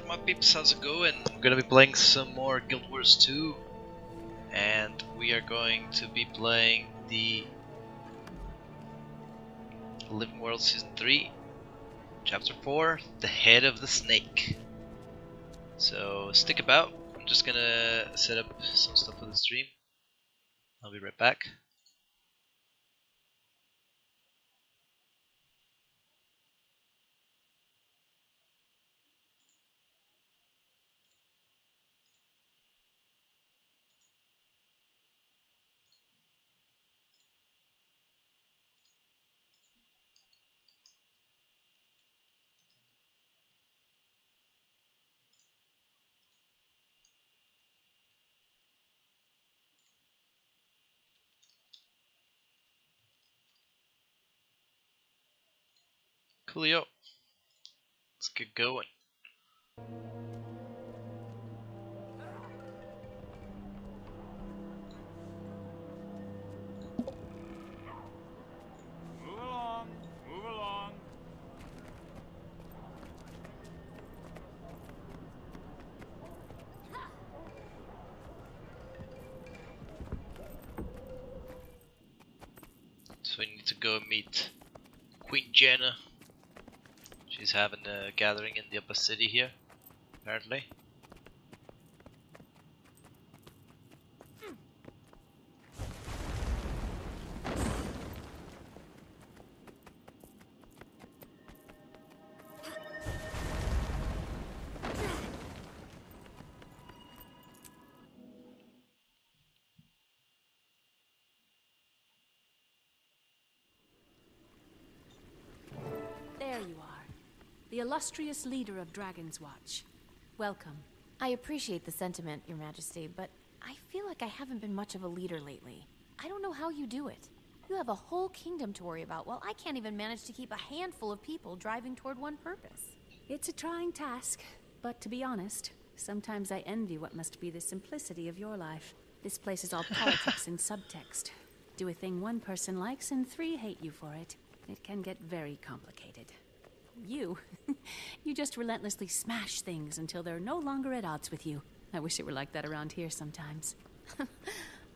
my peeps, how's it going? I'm gonna be playing some more Guild Wars 2, and we are going to be playing the Living World Season 3, Chapter 4, The Head of the Snake. So stick about, I'm just gonna set up some stuff for the stream. I'll be right back. Coolio. Let's get going. Move along, move along. So we need to go meet Queen Jenna. She's having a gathering in the upper city here, apparently. There you are, the illustrious leader of Dragon's Watch. Welcome. I appreciate the sentiment, Your Majesty, but I feel like I haven't been much of a leader lately. I don't know how you do it. You have a whole kingdom to worry about, while I can't even manage to keep a handful of people driving toward one purpose. It's a trying task, but to be honest, sometimes I envy what must be the simplicity of your life. This place is all politics and subtext. Do a thing one person likes and 3 hate you for it. It can get very complicated. You just relentlessly smash things until they're no longer at odds with you. I wish it were like that around here sometimes.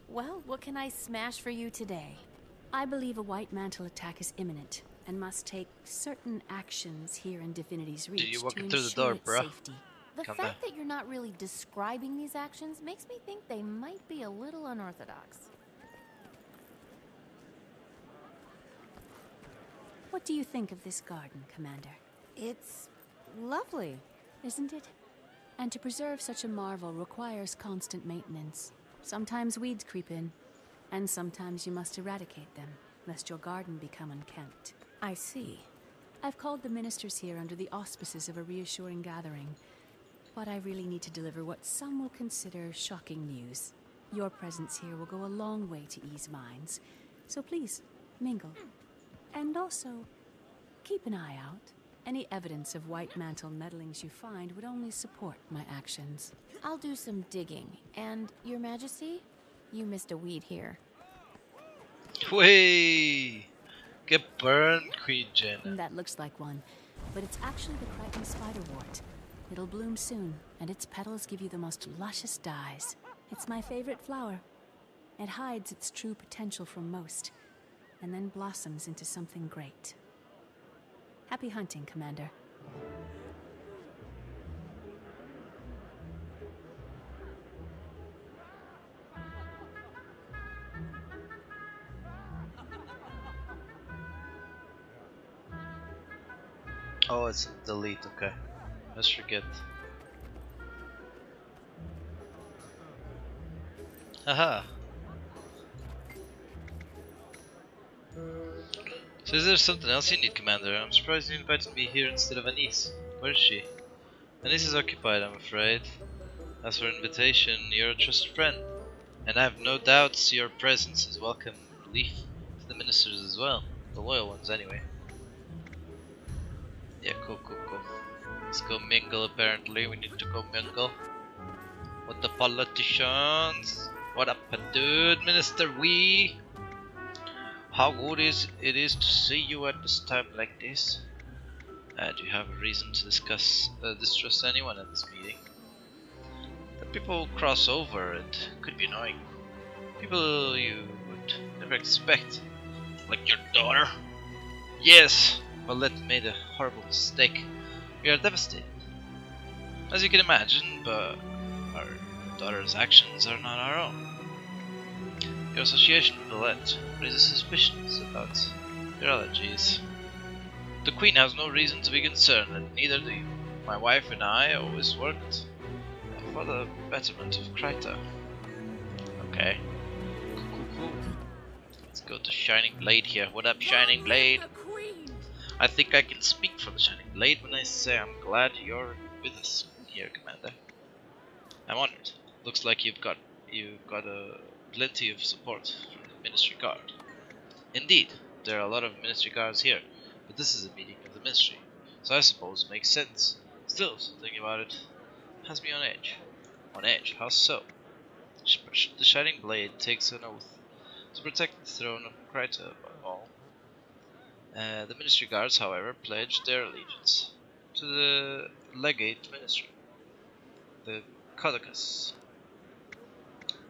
Well, what can I smash for you today? I believe a white mantle attack is imminent and must take certain actions here in Divinity's Reach Dude, you're walking to through the ensure door, its bro. safety. The Come fact that you're not really describing these actions makes me think they might be a little unorthodox. What do you think of this garden, Commander? It's lovely. Isn't it? And to preserve such a marvel requires constant maintenance. Sometimes weeds creep in, and sometimes you must eradicate them, lest your garden become unkempt. I see. I've called the ministers here under the auspices of a reassuring gathering, but I really need to deliver what some will consider shocking news. Your presence here will go a long way to ease minds, so please, mingle. And also, keep an eye out. Any evidence of white mantle meddlings you find would only support my actions. I'll do some digging. And, Your Majesty, you missed a weed here. Way! Get burned, Queen Jenna. That looks like one, but it's actually the Crichton spiderwort. It'll bloom soon, and its petals give you the most luscious dyes. It's my favorite flower. It hides its true potential from most, and then blossoms into something great. Happy hunting, Commander. Oh, it's delete, okay. Let's forget. Haha. So is there something else you need, Commander? I'm surprised you invited me here instead of Anise. Where is she? Anise is occupied, I'm afraid. As for invitation, you're a trusted friend. And I have no doubts your presence is welcome relief to the ministers as well. The loyal ones, anyway. Yeah, cool. Let's go mingle, apparently. We need to go mingle with the politicians. What up, dude? Minister Wee? How good it is to see you at this time like this. Do you have a reason to distrust anyone at this meeting? That people cross over, it could be annoying. People you would never expect. Like your daughter? Yes, Paulette made a horrible mistake. We are devastated. As you can imagine, but our daughter's actions are not our own. Your association with Paulette raises suspicions about your allergies. The Queen has no reason to be concerned, and neither do you. My wife and I always worked for the betterment of Kryta. Okay. Cool. Let's go to Shining Blade here. What up, Shining Blade? I think I can speak for the Shining Blade when I say I'm glad you're with us here, Commander. I'm honored. Looks like you've got plenty of support from the Ministry Guard. Indeed, there are a lot of Ministry Guards here, but this is a meeting of the Ministry, so I suppose it makes sense. Still, thinking about it has me on edge. On edge? How so? The Shining Blade takes an oath to protect the throne of Kryta above all. The Ministry Guards, however, pledged their allegiance to the Legate Ministry, the Codicus.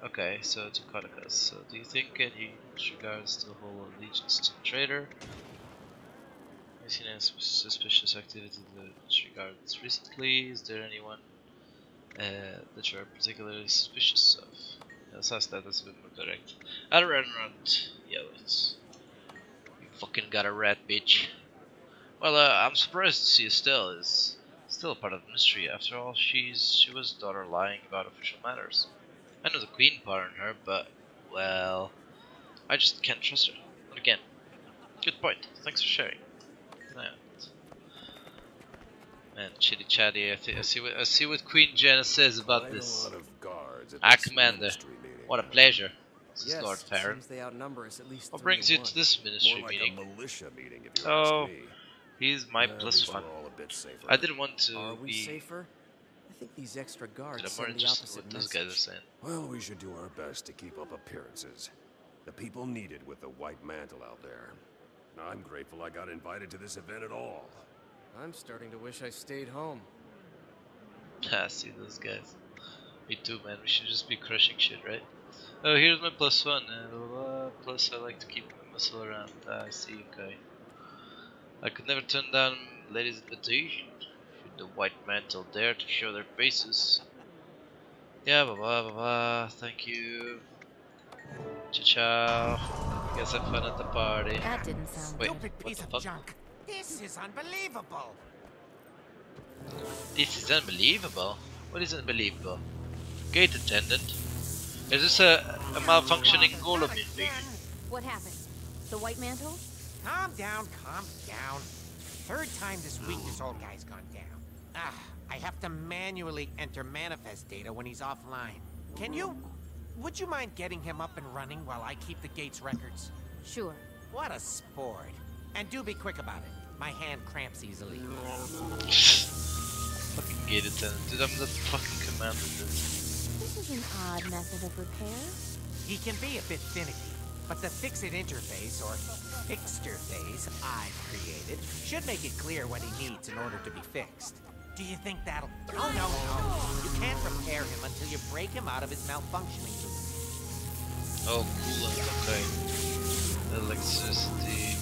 Okay, so to Codicus. So do you think any Ministry Guards still hold allegiance to the traitor? Have you seen any suspicious activity in the Ministry Guards recently? Is there anyone that you are particularly suspicious of? Let's ask that, that's a bit more direct. At a restaurant, yeah, let's. You fucking got a rat, bitch. Well, I'm surprised to see Estelle is still a part of the mystery. After all, she was daughter lying about official matters. I know the Queen pardoned her, but, well, I just can't trust her. But again, good point. Thanks for sharing. Man, chitty chatty. I see what Queen Jenna says about this. Commander, what a pleasure. This is Lord Farron. What brings you to this ministry meeting? Oh, he's my +1. I didn't want to be. Safer? I think these extra guards I'm more interested in what those guys are saying. Well, we should do our best to keep up appearances. The people need it with the white mantle out there. I'm grateful I got invited to this event at all. I'm starting to wish I stayed home. Ah, see those guys. Me too, man. We should just be crushing shit, right? Oh, here's my +1. Plus, I like to keep my muscle around. I see, okay. I could never turn down ladies' invitation. Should the white mantle dare to show their faces? Yeah, blah. Thank you. Ciao. You guys have fun at the party. That didn't sound Wait, Stupid what piece the of fuck? junk. This is unbelievable. This is unbelievable. What is unbelievable? Gate attendant. Is this a malfunctioning golem invasion? What happened? The white mantle? Calm down. Third time this week this old guy's gone down. I have to manually enter manifest data when he's offline. Would you mind getting him up and running while I keep the gate's records? Sure. What a sport. And do be quick about it. My hand cramps easily. Fucking gate attendant. Dude, I'm the fucking commander of this. This is an odd method of repair. He can be a bit finicky, but the fix-it interface, or fixter phase, I've created, should make it clear what he needs in order to be fixed. Do you think that'll... Oh, no. You can't repair him until you break him out of his malfunctioning loop. Oh, coolant, okay. Electricity.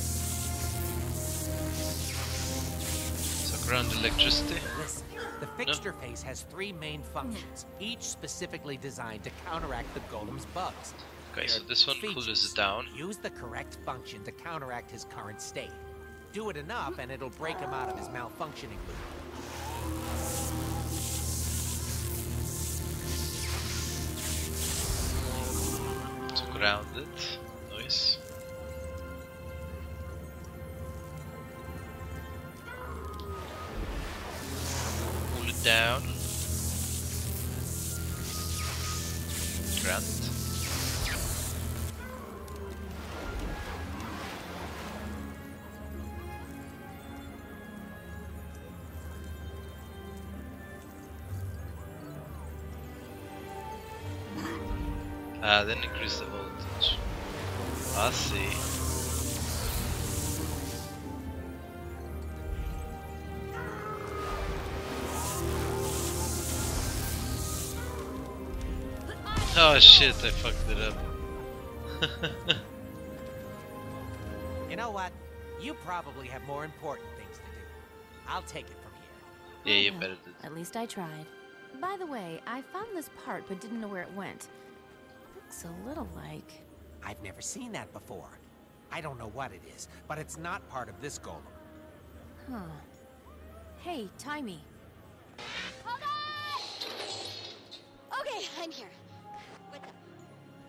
So ground electricity? Listen, the fixture phase has 3 main functions, each specifically designed to counteract the golem's bugs. Okay, so this one cools it down. Use the correct function to counteract his current state. Do it enough and it'll break him out of his malfunctioning loop. To ground it. Nice. Cool it down. Ground it. Then increase the voltage. I see. Oh shit, I fucked it up. You know what? You probably have more important things to do. I'll take it from here. Yeah, you Oh, better well, do. at least I tried. By the way, I found this part but didn't know where it went. Looks a little like... I've never seen that before. I don't know what it is, but it's not part of this golem. Huh. Hey, Timey. Hold on! Okay, I'm here. What's up?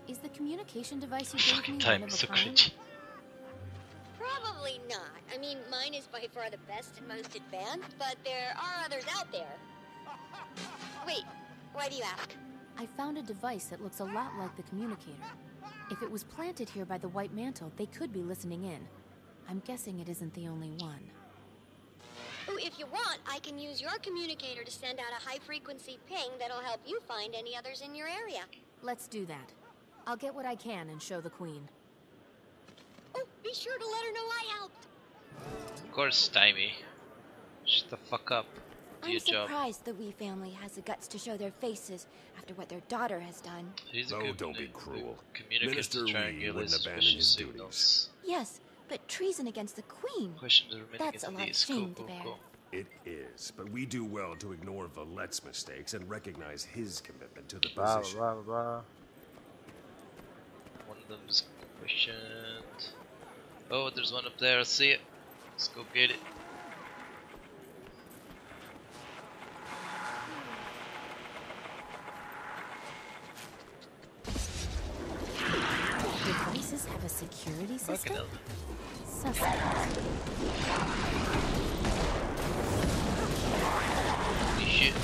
Is the communication device you Fucking gave me time one of is so a kind? cringy. Probably not. I mean, mine is by far the best and most advanced, but there are others out there. Wait, why do you ask? I found a device that looks a lot like the communicator. If it was planted here by the White Mantle, they could be listening in. I'm guessing it isn't the only one. Oh, if you want, I can use your communicator to send out a high-frequency ping that'll help you find any others in your area. Let's do that. I'll get what I can and show the Queen. Oh, be sure to let her know I helped. Of course, Timey. Shut the fuck up. Do I'm your job. surprised the Wee family has the guts to show their faces after what their daughter has done. He's a Oh, good don't be cruel. Communicates Minister to Lee triangulate wouldn't abandon suspicious his signals. Yes, but treason against the Queen. Questions are remaining That's a in lot of these. shame Cool, to bear. cool. It is, but we do well to ignore Valette's mistakes and recognize his commitment to the Blah position. blah blah. One of them is questioned. Oh, there's one up there. I see it. Let's go get it. Devices have a security Fucking system? hell. Suspect. Holy shit.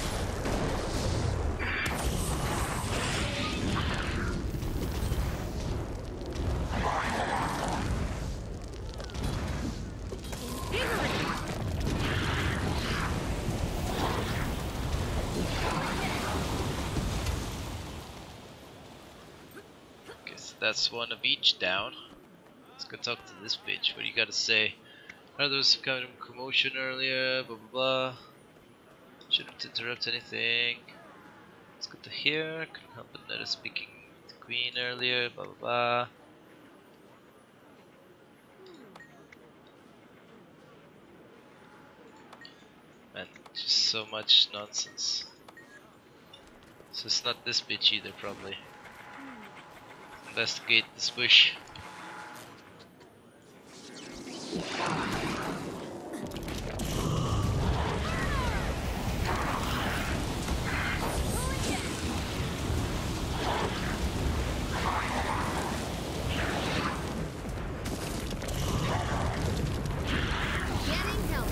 Okay, so that's one of each down. Let's go talk to this bitch. What do you gotta say? I know there was some kind of commotion earlier, blah blah blah. Shouldn't interrupt anything. Let's go to here. Couldn't help but notice speaking to the Queen earlier, blah blah blah. Man, just so much nonsense. So it's not this bitch either, probably. Investigate this bush. Getting help.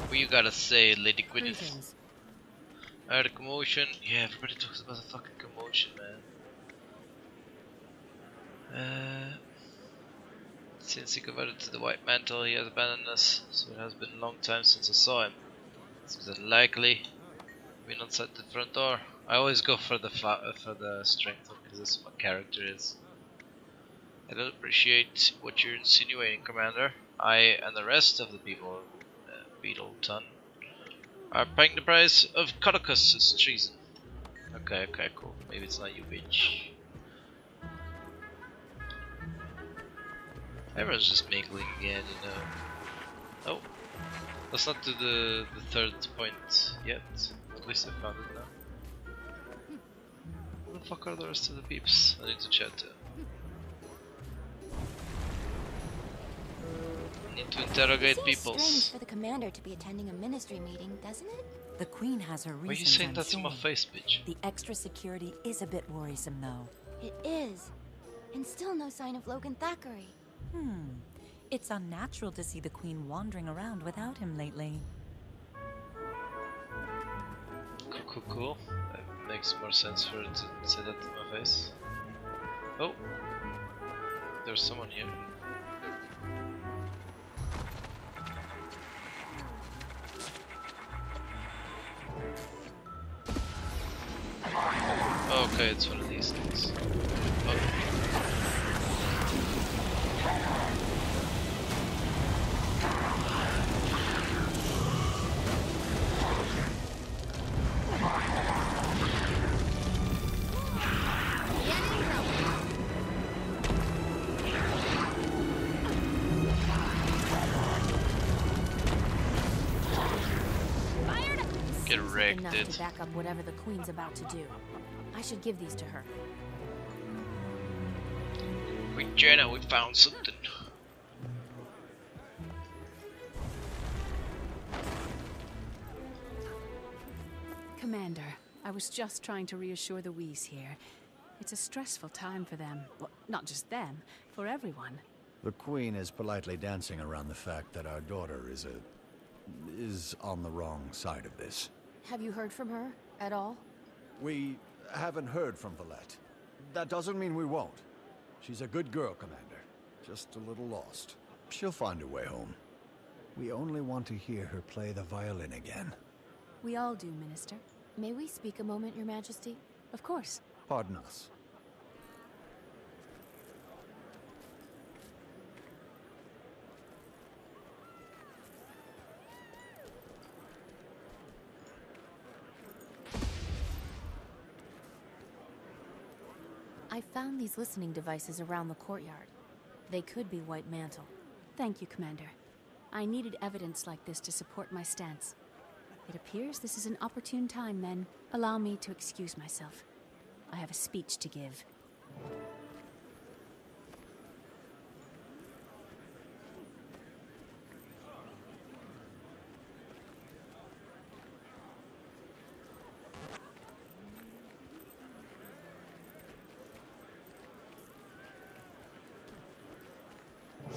What you gotta say, Lady Gwyneth? Greetings. I heard a commotion. Yeah, everybody talks about the fucking commotion, man. Since he converted to the White Mantle, he has abandoned us, so it has been a long time since I saw him. Seems unlikely. Been outside the front door. I always go for the strength because that's what my character is. I don't appreciate what you're insinuating, Commander. I and the rest of the people, Beetleton, are paying the price of Codicus' treason. Okay, cool. Maybe it's not you, bitch. Everyone's just mingling again, you know. Oh, let's not do the third point yet. At least I found it now. Where the fuck are the rest of the peeps? I need to chat to. Need to interrogate Seems peoples. strange for the commander to be attending a ministry meeting, doesn't it? The Queen has her Why are you reasons, saying I'm that to my sure. face, bitch? The extra security is a bit worrisome, though. It is. And still no sign of Logan Thackeray. It's unnatural to see the Queen wandering around without him lately. Cool. That makes more sense for it to say that to my face. Oh, there's someone here. Okay, it's one of these things. Oh. Get wrecked, Enough dude. to back up whatever the Queen's about to do. I should give these to her. Wait, Jenna, we found something. Commander, I was just trying to reassure the Whis here. It's a stressful time for them. Well, not just them, for everyone. The Queen is politely dancing around the fact that our daughter is on the wrong side of this. Have you heard from her at all? We haven't heard from Valette. That doesn't mean we won't. She's a good girl, Commander. Just a little lost. She'll find her way home. We only want to hear her play the violin again. We all do, Minister. May we speak a moment, Your Majesty? Of course. Pardon us. I found these listening devices around the courtyard. They could be White Mantle. Thank you, Commander. I needed evidence like this to support my stance. It appears this is an opportune time, then. Allow me to excuse myself. I have a speech to give.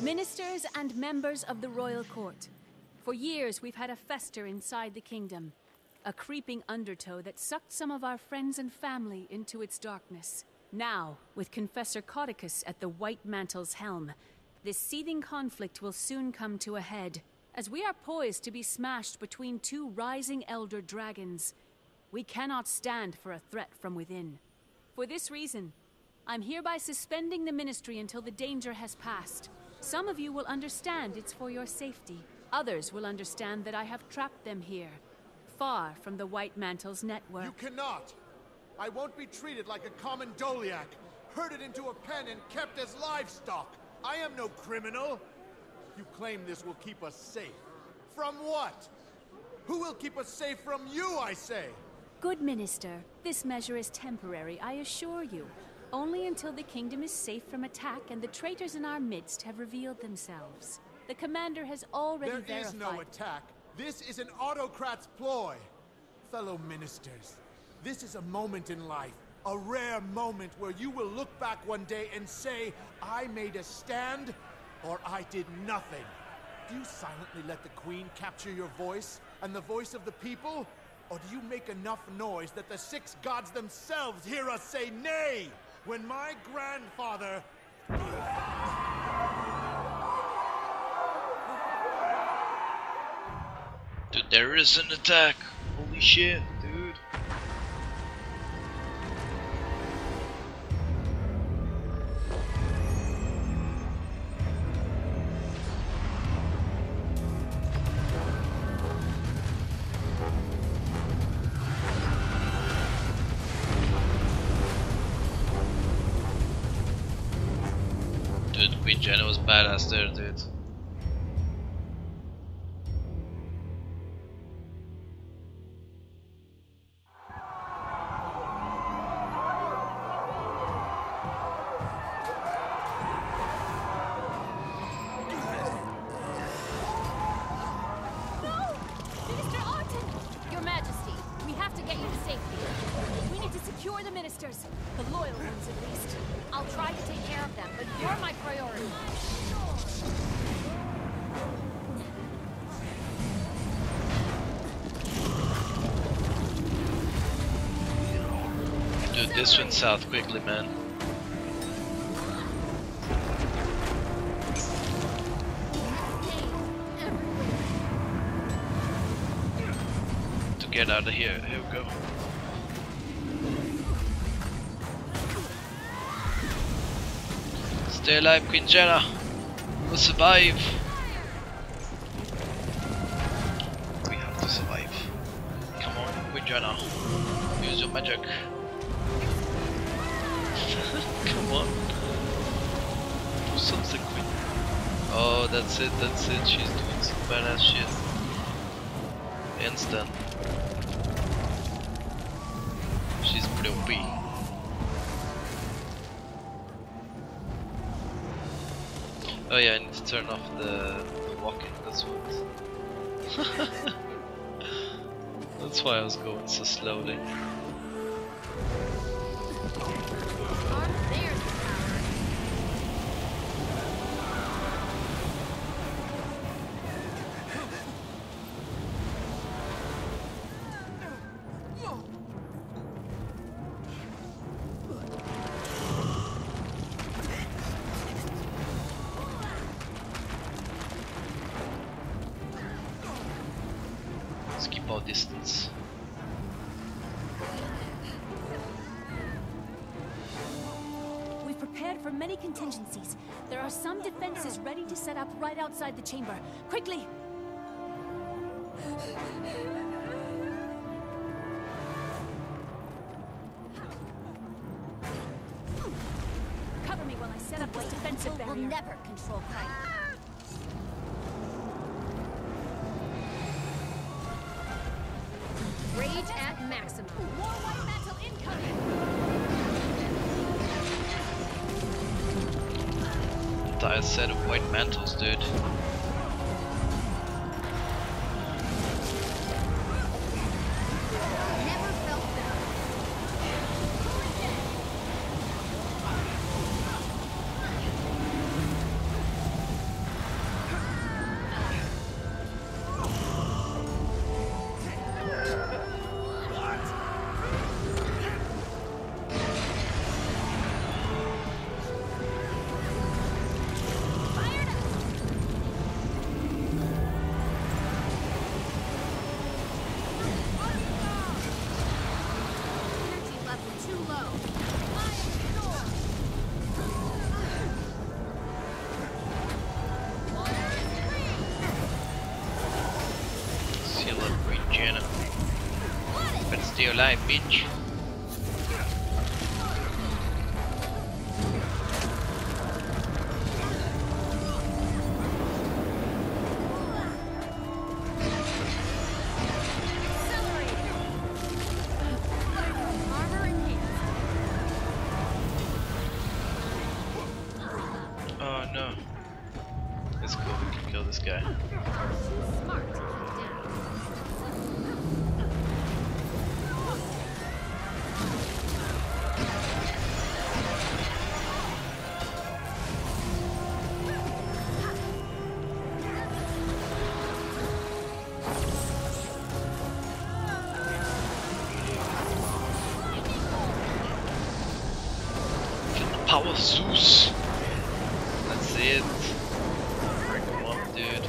Ministers and members of the royal court. For years, we've had a fester inside the kingdom. A creeping undertow that sucked some of our friends and family into its darkness. Now, with Confessor Caudicus at the White Mantle's helm, this seething conflict will soon come to a head. As we are poised to be smashed between two rising elder dragons, we cannot stand for a threat from within. For this reason, I'm hereby suspending the ministry until the danger has passed. Some of you will understand it's for your safety. Others will understand that I have trapped them here, far from the White Mantle's network. You cannot! I won't be treated like a common Doliac, herded into a pen and kept as livestock. I am no criminal. You claim this will keep us safe. From what? Who will keep us safe from you, I say? Good Minister, this measure is temporary, I assure you. Only until the kingdom is safe from attack and the traitors in our midst have revealed themselves. The commander has already verified... There is no attack. This is an autocrat's ploy. Fellow ministers, this is a moment in life, a rare moment where you will look back one day and say, I made a stand, or I did nothing. Do you silently let the Queen capture your voice, and the voice of the people? Or do you make enough noise that the six gods themselves hear us say nay? When my grandfather... Dude, there is an attack! Holy shit, dude! Dude, Queen Jenna was badass there, dude. Dude, this went south quickly, man. To get out of here, here we go. Stay alive, Queen Jenna. We'll survive. We have to survive. Come on, Queen Jenna. Use your magic. Come on. Do something, Queen. Oh, that's it, that's it. She's doing some badass shit. Instant. She's pretty OP. Oh yeah, I need to turn off the walking, that's what. That's why I was going so slowly. Let's keep our distance. We've prepared for many contingencies. There are some defenses ready to set up right outside the chamber. Quickly! Cover me while I set up this defensive barrier. We'll never control crime. Rage at maximum. More white mantle incoming! Entire set of white mantles, dude. Never felt better. Energy level too low. Seal up Queen Jenna. But stay alive, bitch. Armor enhanced. Oh no. It's cool, we can kill this guy. Too smart to keep down. Get the power of Zeus. That's it. Break him up, dude.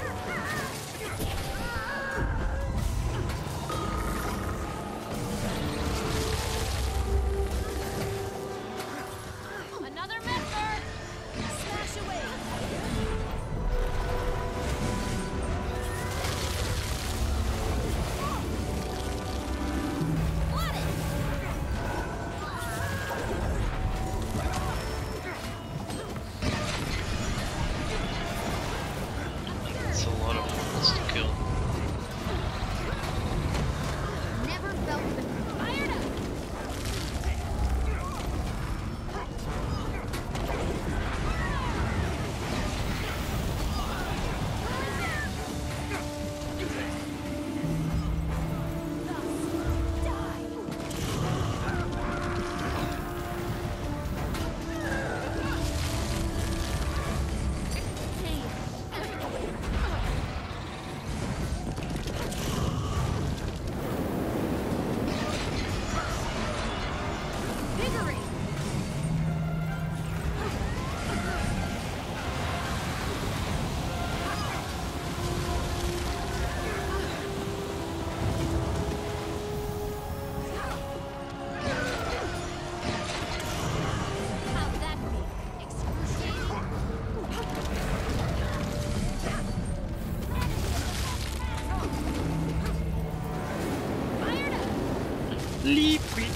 Another member! Slash away! Got it! So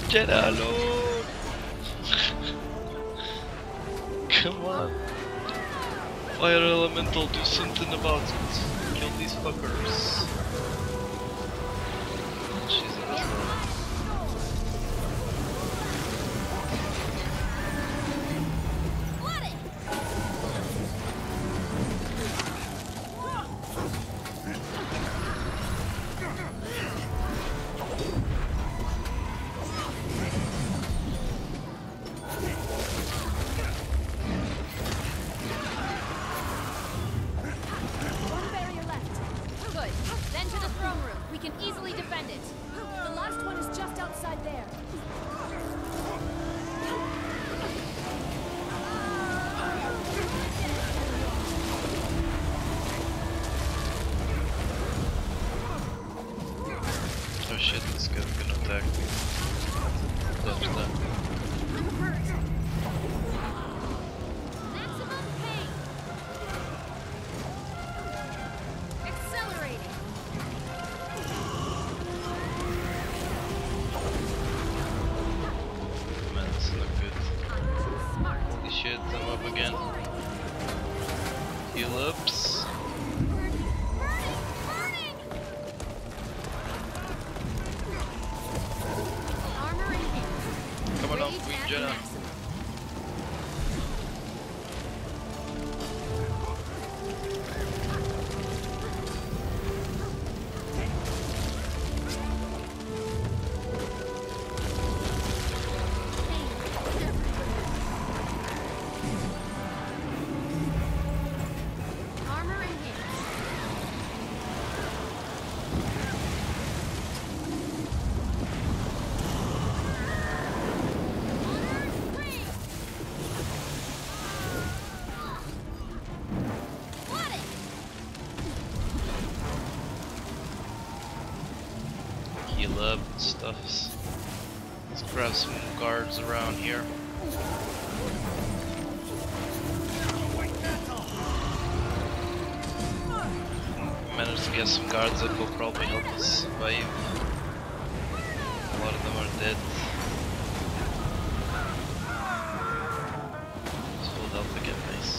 Jedi Lord! Come on. Fire Elemental, do something about it. Kill these fuckers. She's in this one. Oh shit, this guy's gonna attack me. Dodge that. Maximum pain. Accelerating. Man, this look good. Holy shit, I'm up again. Heal ups. Come on, Queen Jenna. Armor in hand. Heal up and stuffs. Let's grab some guards around here. Managed to get some guards that will probably help us survive. A lot of them are dead. Let's hold up again, nice.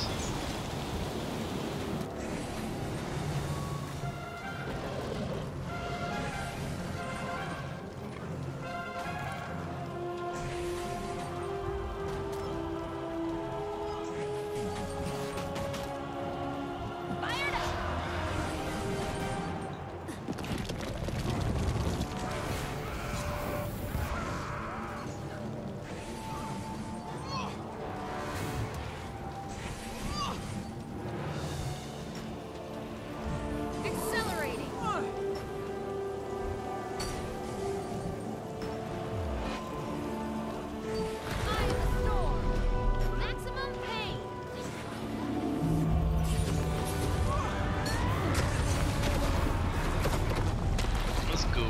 Accelerating. Eye of the storm. Maximum pain. Let's go.